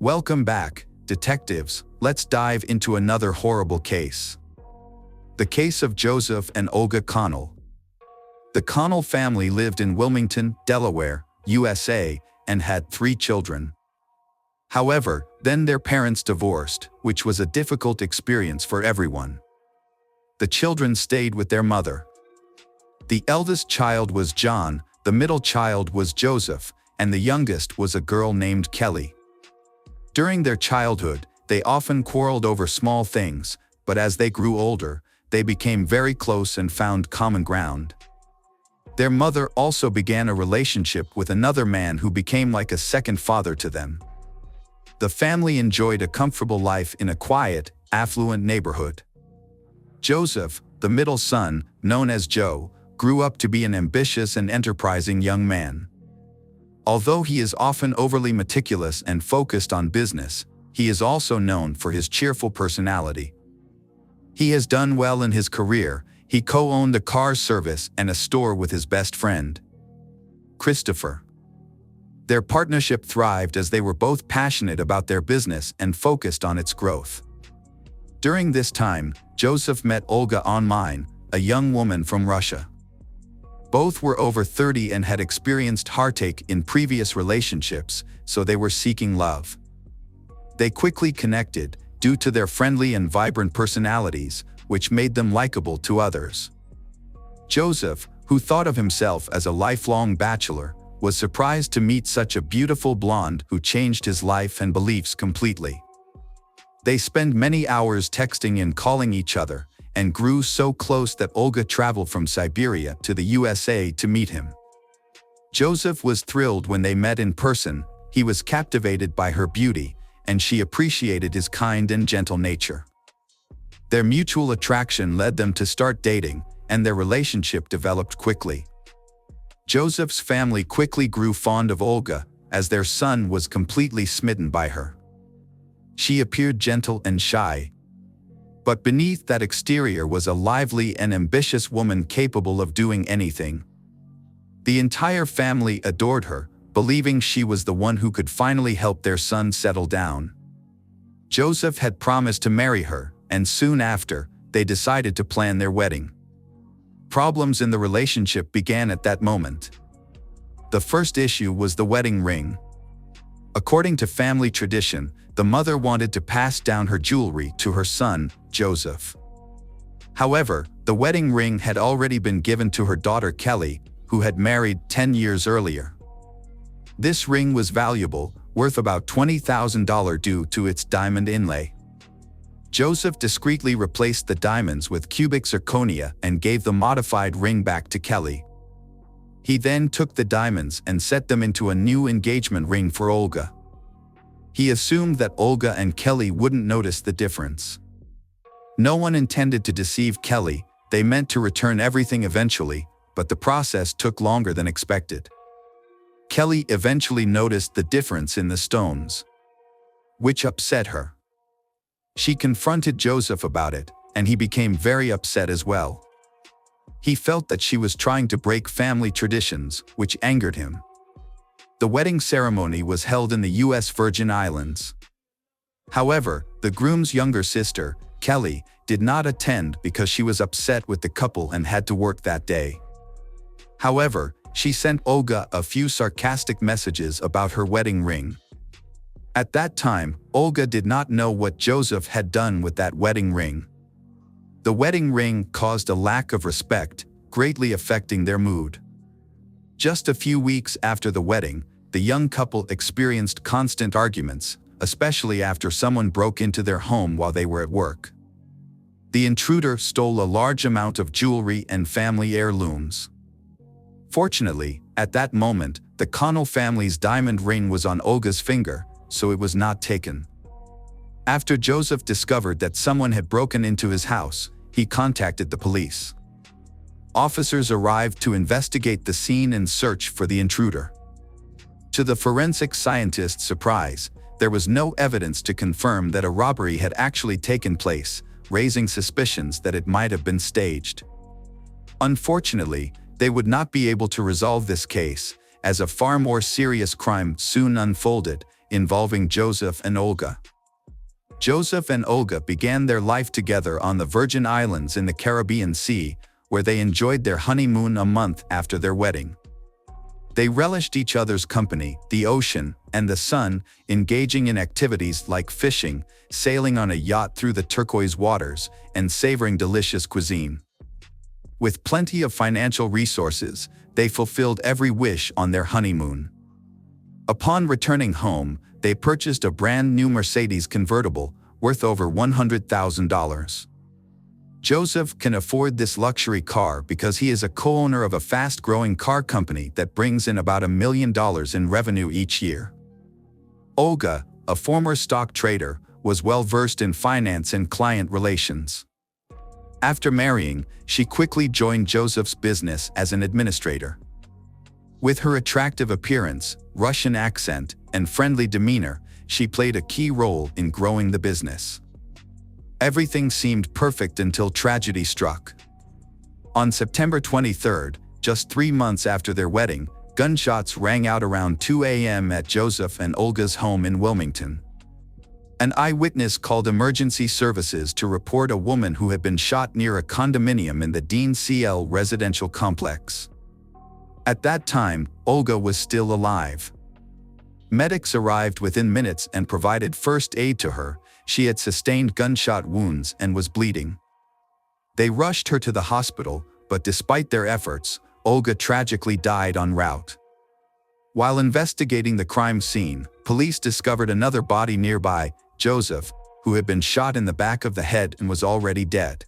Welcome back, detectives. Let's dive into another horrible case. The case of Joseph and Olga Connell. The Connell family lived in Wilmington, Delaware, USA, and had 3 children. However, then their parents divorced, which was a difficult experience for everyone. The children stayed with their mother. The eldest child was John, the middle child was Joseph, and the youngest was a girl named Kelly. During their childhood, they often quarreled over small things, but as they grew older, they became very close and found common ground. Their mother also began a relationship with another man who became like a second father to them. The family enjoyed a comfortable life in a quiet, affluent neighborhood. Joseph, the middle son, known as Joe, grew up to be an ambitious and enterprising young man. Although he is often overly meticulous and focused on business, he is also known for his cheerful personality. He has done well in his career. He co-owned a car service and a store with his best friend, Christopher. Their partnership thrived as they were both passionate about their business and focused on its growth. During this time, Joseph met Olga online, a young woman from Russia. Both were over 30 and had experienced heartache in previous relationships, so they were seeking love. They quickly connected due to their friendly and vibrant personalities, which made them likable to others. Joseph, who thought of himself as a lifelong bachelor, was surprised to meet such a beautiful blonde who changed his life and beliefs completely. They spent many hours texting and calling each other, and grew so close that Olga traveled from Siberia to the USA to meet him. Joseph was thrilled when they met in person. He was captivated by her beauty, and she appreciated his kind and gentle nature. Their mutual attraction led them to start dating, and their relationship developed quickly. Joseph's family quickly grew fond of Olga, as their son was completely smitten by her. She appeared gentle and shy, but beneath that exterior was a lively and ambitious woman capable of doing anything. The entire family adored her, believing she was the one who could finally help their son settle down. Joseph had promised to marry her, and soon after, they decided to plan their wedding. Problems in the relationship began at that moment. The first issue was the wedding ring. According to family tradition, the mother wanted to pass down her jewelry to her son, Joseph. However, the wedding ring had already been given to her daughter Kelly, who had married 10 years earlier. This ring was valuable, worth about $20,000 due to its diamond inlay. Joseph discreetly replaced the diamonds with cubic zirconia and gave the modified ring back to Kelly. He then took the diamonds and set them into a new engagement ring for Olga. He assumed that Olga and Kelly wouldn't notice the difference. No one intended to deceive Kelly. They meant to return everything eventually, but the process took longer than expected. Kelly eventually noticed the difference in the stones, which upset her. She confronted Joseph about it, and he became very upset as well. He felt that she was trying to break family traditions, which angered him. The wedding ceremony was held in the U.S. Virgin Islands. However, the groom's younger sister, Kelly, did not attend because she was upset with the couple and had to work that day. However, she sent Olga a few sarcastic messages about her wedding ring. At that time, Olga did not know what Joseph had done with that wedding ring. The wedding ring caused a lack of respect, greatly affecting their mood. Just a few weeks after the wedding, the young couple experienced constant arguments, especially after someone broke into their home while they were at work. The intruder stole a large amount of jewelry and family heirlooms. Fortunately, at that moment, the Connell family's diamond ring was on Olga's finger, so it was not taken. After Joseph discovered that someone had broken into his house, he contacted the police. Officers arrived to investigate the scene and search for the intruder. To the forensic scientists' surprise, there was no evidence to confirm that a robbery had actually taken place, raising suspicions that it might have been staged. Unfortunately, they would not be able to resolve this case, as a far more serious crime soon unfolded, involving Joseph and Olga. Joseph and Olga began their life together on the Virgin Islands in the Caribbean Sea, where they enjoyed their honeymoon a month after their wedding. They relished each other's company, the ocean, and the sun, engaging in activities like fishing, sailing on a yacht through the turquoise waters, and savoring delicious cuisine. With plenty of financial resources, they fulfilled every wish on their honeymoon. Upon returning home, they purchased a brand new Mercedes convertible worth over $100,000. Joseph can afford this luxury car because he is a co-owner of a fast-growing car company that brings in about $1 million in revenue each year. Olga, a former stock trader, was well-versed in finance and client relations. After marrying, she quickly joined Joseph's business as an administrator. With her attractive appearance, Russian accent, and friendly demeanor, she played a key role in growing the business. Everything seemed perfect until tragedy struck. On September 23, just 3 months after their wedding, gunshots rang out around 2 a.m. at Joseph and Olga's home in Wilmington. An eyewitness called emergency services to report a woman who had been shot near a condominium in the Dean CL residential complex. At that time, Olga was still alive. Medics arrived within minutes and provided first aid to her. She had sustained gunshot wounds and was bleeding. They rushed her to the hospital, but despite their efforts, Olga tragically died en route. While investigating the crime scene, police discovered another body nearby, Joseph, who had been shot in the back of the head and was already dead.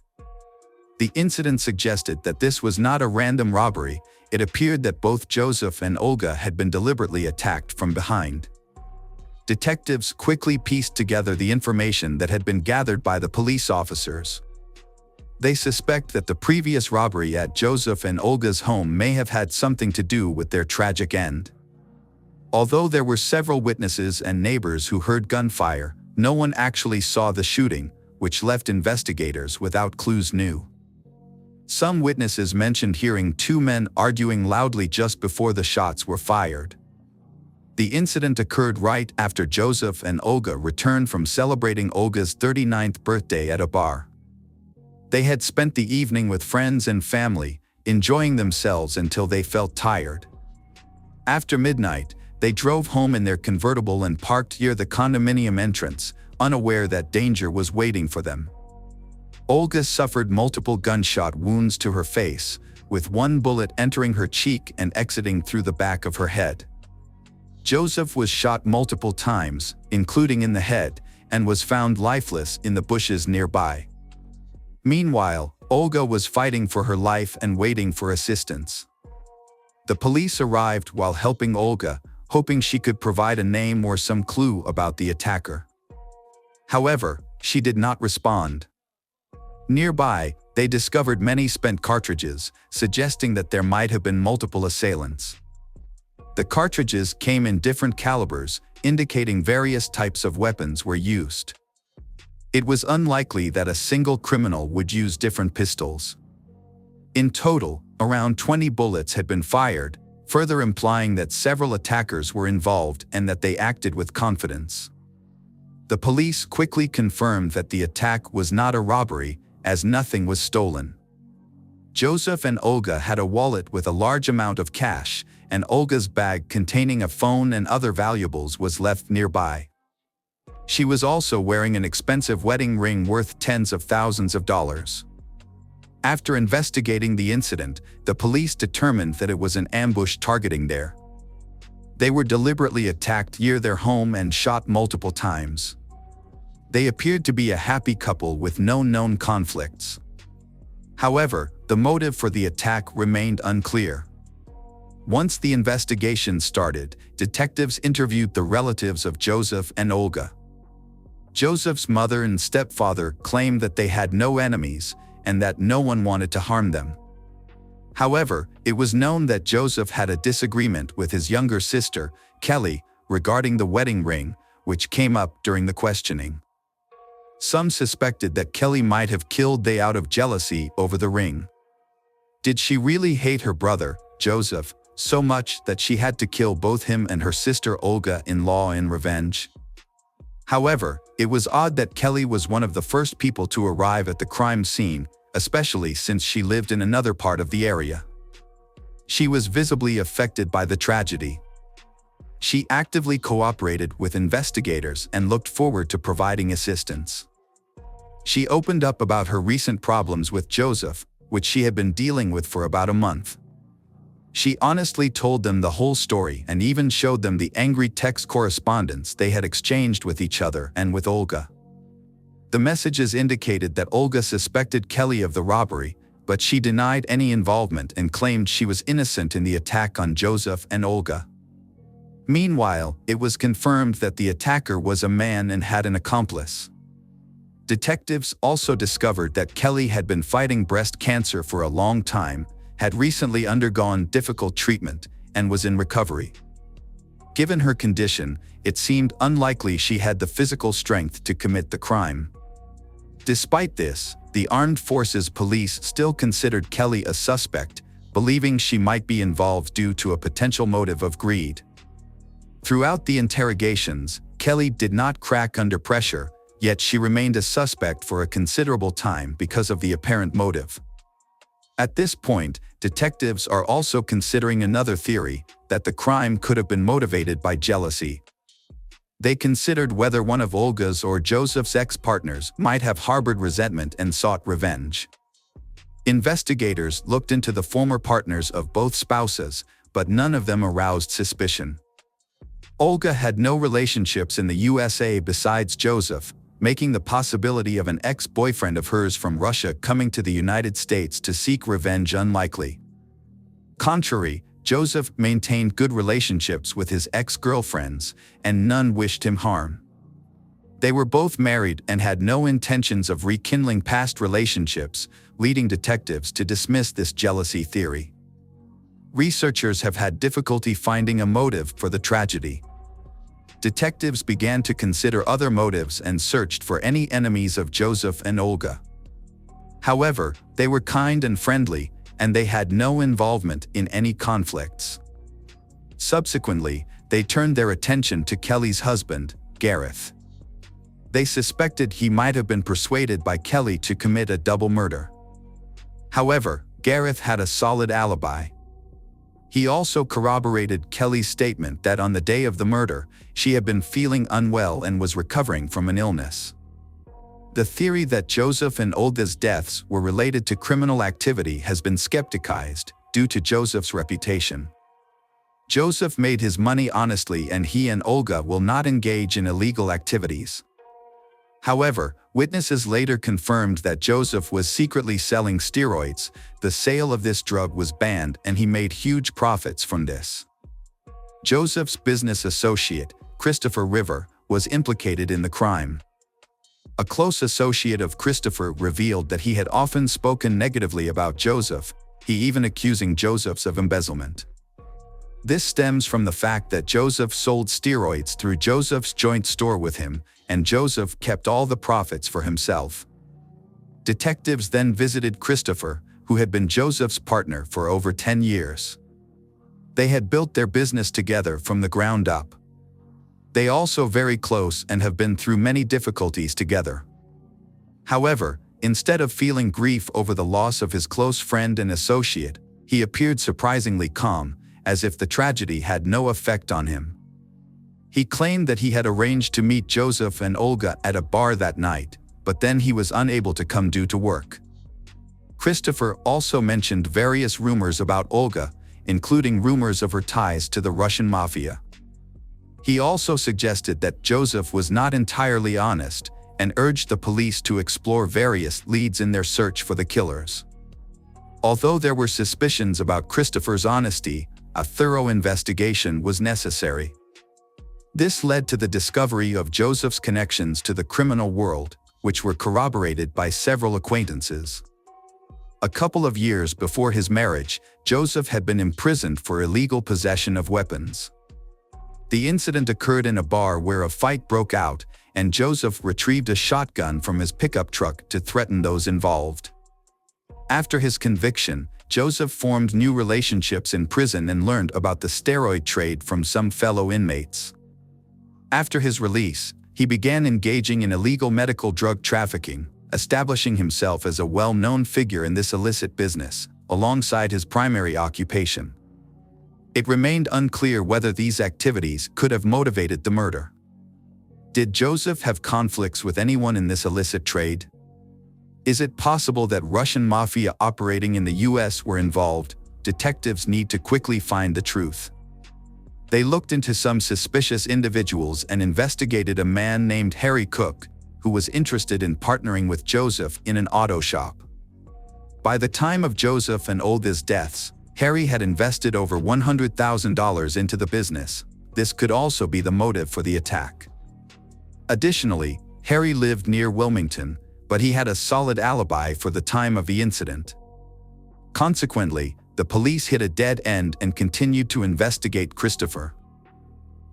The incident suggested that this was not a random robbery. It appeared that both Joseph and Olga had been deliberately attacked from behind. Detectives quickly pieced together the information that had been gathered by the police officers. They suspect that the previous robbery at Joseph and Olga's home may have had something to do with their tragic end. Although there were several witnesses and neighbors who heard gunfire, no one actually saw the shooting, which left investigators without clues new. Some witnesses mentioned hearing 2 men arguing loudly just before the shots were fired. The incident occurred right after Joseph and Olga returned from celebrating Olga's 39th birthday at a bar. They had spent the evening with friends and family, enjoying themselves until they felt tired. After midnight, they drove home in their convertible and parked near the condominium entrance, unaware that danger was waiting for them. Olga suffered multiple gunshot wounds to her face, with one bullet entering her cheek and exiting through the back of her head. Joseph was shot multiple times, including in the head, and was found lifeless in the bushes nearby. Meanwhile, Olga was fighting for her life and waiting for assistance. The police arrived while helping Olga, hoping she could provide a name or some clue about the attacker. However, she did not respond. Nearby, they discovered many spent cartridges, suggesting that there might have been multiple assailants. The cartridges came in different calibers, indicating various types of weapons were used. It was unlikely that a single criminal would use different pistols. In total, around 20 bullets had been fired, further implying that several attackers were involved and that they acted with confidence. The police quickly confirmed that the attack was not a robbery, as nothing was stolen. Joseph and Olga had a wallet with a large amount of cash, and Olga's bag containing a phone and other valuables was left nearby. She was also wearing an expensive wedding ring worth tens of thousands of dollars. After investigating the incident, the police determined that it was an ambush targeting there. They were deliberately attacked near their home and shot multiple times. They appeared to be a happy couple with no known conflicts. However, the motive for the attack remained unclear. Once the investigation started, detectives interviewed the relatives of Joseph and Olga. Joseph's mother and stepfather claimed that they had no enemies and that no one wanted to harm them. However, it was known that Joseph had a disagreement with his younger sister, Kelly, regarding the wedding ring, which came up during the questioning. Some suspected that Kelly might have killed They out of jealousy over the ring. Did she really hate her brother, Joseph, so much that she had to kill both him and her sister Olga-in-law in revenge. However, it was odd that Kelly was one of the first people to arrive at the crime scene, especially since she lived in another part of the area. She was visibly affected by the tragedy. She actively cooperated with investigators and looked forward to providing assistance. She opened up about her recent problems with Joseph, which she had been dealing with for about a month. She honestly told them the whole story and even showed them the angry text correspondence they had exchanged with each other and with Olga. The messages indicated that Olga suspected Kelly of the robbery, but she denied any involvement and claimed she was innocent in the attack on Joseph and Olga. Meanwhile, it was confirmed that the attacker was a man and had an accomplice. Detectives also discovered that Kelly had been fighting breast cancer for a long time, had recently undergone difficult treatment, and was in recovery. Given her condition, it seemed unlikely she had the physical strength to commit the crime. Despite this, the Armed Forces Police still considered Kelly a suspect, believing she might be involved due to a potential motive of greed. Throughout the interrogations, Kelly did not crack under pressure, yet she remained a suspect for a considerable time because of the apparent motive. At this point, detectives are also considering another theory, that the crime could have been motivated by jealousy. They considered whether one of Olga's or Joseph's ex-partners might have harbored resentment and sought revenge. Investigators looked into the former partners of both spouses, but none of them aroused suspicion. Olga had no relationships in the USA besides Joseph, making the possibility of an ex-boyfriend of hers from Russia coming to the United States to seek revenge unlikely. Contrary, Joseph maintained good relationships with his ex-girlfriends, and none wished him harm. They were both married and had no intentions of rekindling past relationships, leading detectives to dismiss this jealousy theory. Researchers have had difficulty finding a motive for the tragedy. Detectives began to consider other motives and searched for any enemies of Joseph and Olga. However, they were kind and friendly, and they had no involvement in any conflicts. Subsequently, they turned their attention to Kelly's husband, Gareth. They suspected he might have been persuaded by Kelly to commit a double murder. However, Gareth had a solid alibi. He also corroborated Kelly's statement that on the day of the murder, she had been feeling unwell and was recovering from an illness. The theory that Joseph and Olga's deaths were related to criminal activity has been skepticized due to Joseph's reputation. Joseph made his money honestly and he and Olga will not engage in illegal activities. However, witnesses later confirmed that Joseph was secretly selling steroids. The sale of this drug was banned and he made huge profits from this. Joseph's business associate, Christopher River, was implicated in the crime. A close associate of Christopher revealed that he had often spoken negatively about Joseph, he even accusing Joseph of embezzlement. This stems from the fact that Joseph sold steroids through Joseph's joint store with him, and Joseph kept all the profits for himself. Detectives then visited Christopher, who had been Joseph's partner for over 10 years. They had built their business together from the ground up. They also very close and have been through many difficulties together. However, instead of feeling grief over the loss of his close friend and associate, he appeared surprisingly calm, as if the tragedy had no effect on him. He claimed that he had arranged to meet Joseph and Olga at a bar that night, but then he was unable to come due to work. Christopher also mentioned various rumors about Olga, including rumors of her ties to the Russian mafia. He also suggested that Joseph was not entirely honest and urged the police to explore various leads in their search for the killers. Although there were suspicions about Christopher's honesty, a thorough investigation was necessary. This led to the discovery of Joseph's connections to the criminal world, which were corroborated by several acquaintances. A couple of years before his marriage, Joseph had been imprisoned for illegal possession of weapons. The incident occurred in a bar where a fight broke out, and Joseph retrieved a shotgun from his pickup truck to threaten those involved. After his conviction, Joseph formed new relationships in prison and learned about the steroid trade from some fellow inmates. After his release, he began engaging in illegal medical drug trafficking, establishing himself as a well-known figure in this illicit business, alongside his primary occupation. It remained unclear whether these activities could have motivated the murder. Did Joseph have conflicts with anyone in this illicit trade? Is it possible that Russian mafia operating in the US were involved? Detectives need to quickly find the truth. They looked into some suspicious individuals and investigated a man named Harry Cook, who was interested in partnering with Joseph in an auto shop. By the time of Joseph and Olga's deaths, Harry had invested over $100,000 into the business. This could also be the motive for the attack. Additionally, Harry lived near Wilmington, but he had a solid alibi for the time of the incident. Consequently, the police hit a dead end and continued to investigate Christopher,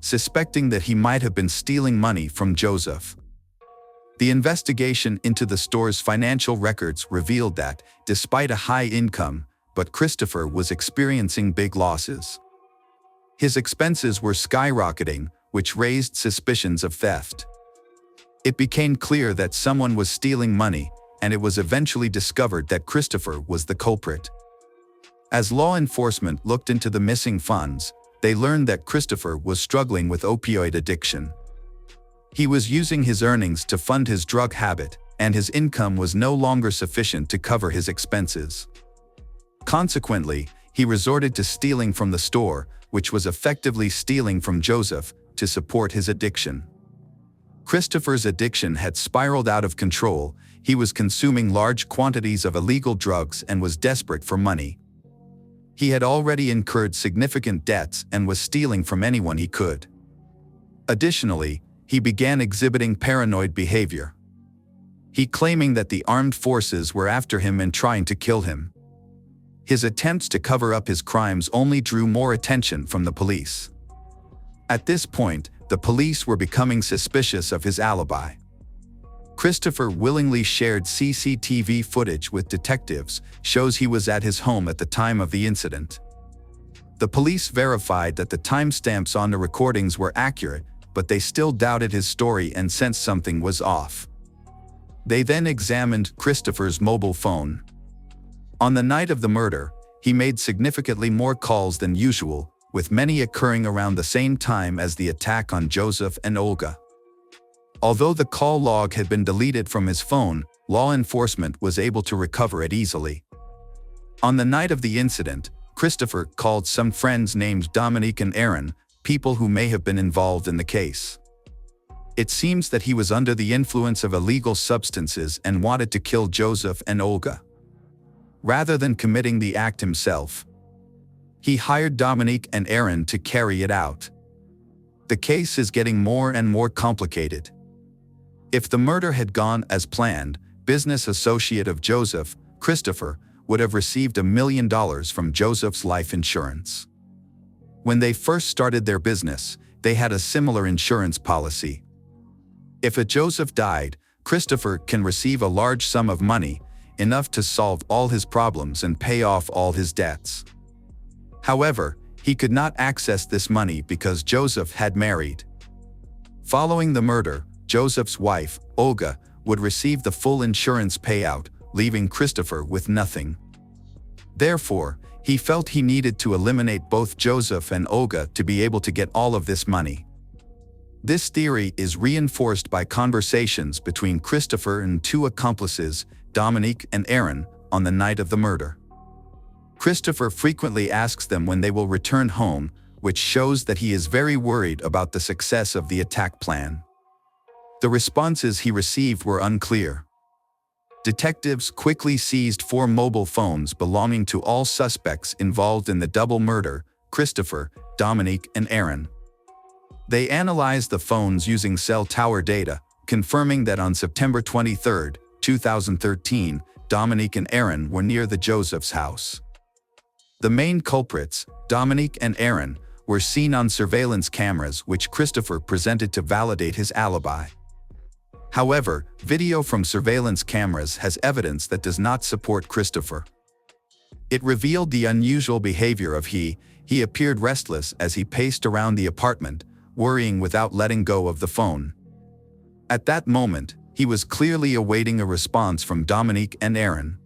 suspecting that he might have been stealing money from Joseph. The investigation into the store's financial records revealed that, despite a high income, but Christopher was experiencing big losses. His expenses were skyrocketing, which raised suspicions of theft. It became clear that someone was stealing money, and it was eventually discovered that Christopher was the culprit. As law enforcement looked into the missing funds, they learned that Christopher was struggling with opioid addiction. He was using his earnings to fund his drug habit, and his income was no longer sufficient to cover his expenses. Consequently, he resorted to stealing from the store, which was effectively stealing from Joseph, to support his addiction. Christopher's addiction had spiraled out of control. He was consuming large quantities of illegal drugs and was desperate for money. He had already incurred significant debts and was stealing from anyone he could. Additionally, he began exhibiting paranoid behavior. He claiming that the armed forces were after him and trying to kill him. His attempts to cover up his crimes only drew more attention from the police. At this point, the police were becoming suspicious of his alibi. Christopher willingly shared CCTV footage with detectives, shows he was at his home at the time of the incident. The police verified that the timestamps on the recordings were accurate, but they still doubted his story and sensed something was off. They then examined Christopher's mobile phone. On the night of the murder, he made significantly more calls than usual, with many occurring around the same time as the attack on Joseph and Olga. Although the call log had been deleted from his phone, law enforcement was able to recover it easily. On the night of the incident, Christopher called some friends named Dominique and Aaron, people who may have been involved in the case. It seems that he was under the influence of illegal substances and wanted to kill Joseph and Olga. Rather than committing the act himself, he hired Dominique and Aaron to carry it out. The case is getting more and more complicated. If the murder had gone as planned, business associate of Joseph, Christopher, would have received $1 million from Joseph's life insurance. When they first started their business, they had a similar insurance policy. If a Joseph died, Christopher can receive a large sum of money, enough to solve all his problems and pay off all his debts. However, he could not access this money because Joseph had married. Following the murder, Joseph's wife, Olga, would receive the full insurance payout, leaving Christopher with nothing. Therefore, he felt he needed to eliminate both Joseph and Olga to be able to get all of this money. This theory is reinforced by conversations between Christopher and two accomplices, Dominique and Aaron, on the night of the murder. Christopher frequently asks them when they will return home, which shows that he is very worried about the success of the attack plan. The responses he received were unclear. Detectives quickly seized 4 mobile phones belonging to all suspects involved in the double murder, Christopher, Dominique, and Aaron. They analyzed the phones using cell tower data, confirming that on September 23, 2013, Dominique and Aaron were near the Joseph's house. The main culprits, Dominique and Aaron, were seen on surveillance cameras which Christopher presented to validate his alibi. However, video from surveillance cameras has evidence that does not support Christopher. It revealed the unusual behavior of he appeared restless as he paced around the apartment, worrying without letting go of the phone. At that moment, he was clearly awaiting a response from Dominique and Aaron.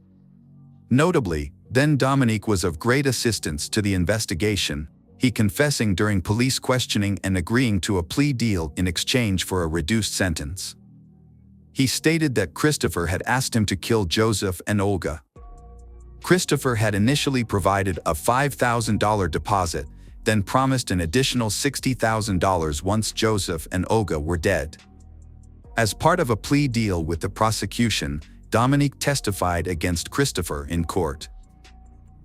Notably, then Dominique was of great assistance to the investigation, he confessing during police questioning and agreeing to a plea deal in exchange for a reduced sentence. He stated that Christopher had asked him to kill Joseph and Olga. Christopher had initially provided a $5,000 deposit, then promised an additional $60,000 once Joseph and Olga were dead. As part of a plea deal with the prosecution, Dominique testified against Christopher in court.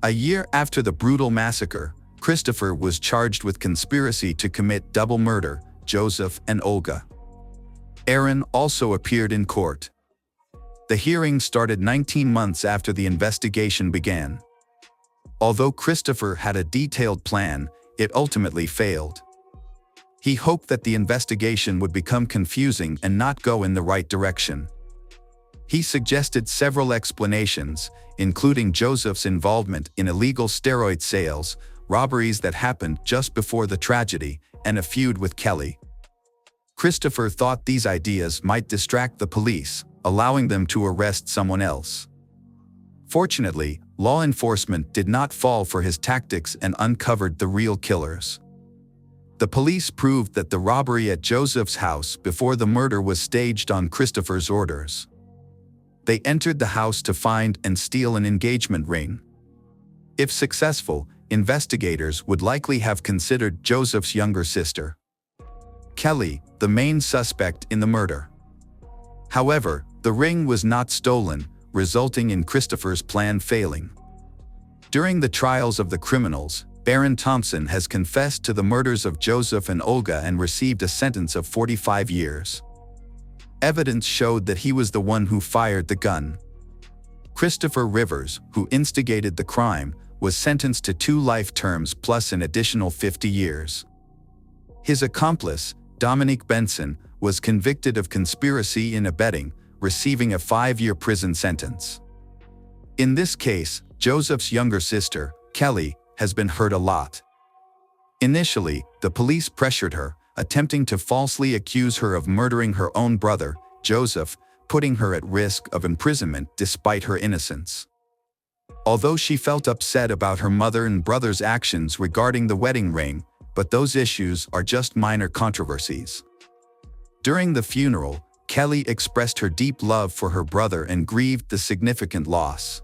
A year after the brutal massacre, Christopher was charged with conspiracy to commit double murder, Joseph and Olga. Aaron also appeared in court. The hearing started 19 months after the investigation began. Although Christopher had a detailed plan, it ultimately failed. He hoped that the investigation would become confusing and not go in the right direction. He suggested several explanations, including Joseph's involvement in illegal steroid sales, robberies that happened just before the tragedy, and a feud with Kelly. Christopher thought these ideas might distract the police, allowing them to arrest someone else. Fortunately, law enforcement did not fall for his tactics and uncovered the real killers. The police proved that the robbery at Joseph's house before the murder was staged on Christopher's orders. They entered the house to find and steal an engagement ring. If successful, investigators would likely have considered Joseph's younger sister, Kelly, the main suspect in the murder. However, the ring was not stolen, resulting in Christopher's plan failing. During the trials of the criminals, Baron Thompson has confessed to the murders of Joseph and Olga and received a sentence of 45 years. Evidence showed that he was the one who fired the gun. Christopher Rivers, who instigated the crime, was sentenced to 2 life terms plus an additional 50 years. His accomplice, Dominique Benson, was convicted of conspiracy and abetting, receiving a 5-year prison sentence. In this case, Joseph's younger sister, Kelly, has been hurt a lot. Initially, the police pressured her, attempting to falsely accuse her of murdering her own brother, Joseph, putting her at risk of imprisonment despite her innocence. Although she felt upset about her mother and brother's actions regarding the wedding ring, but those issues are just minor controversies. During the funeral, Kelly expressed her deep love for her brother and grieved the significant loss.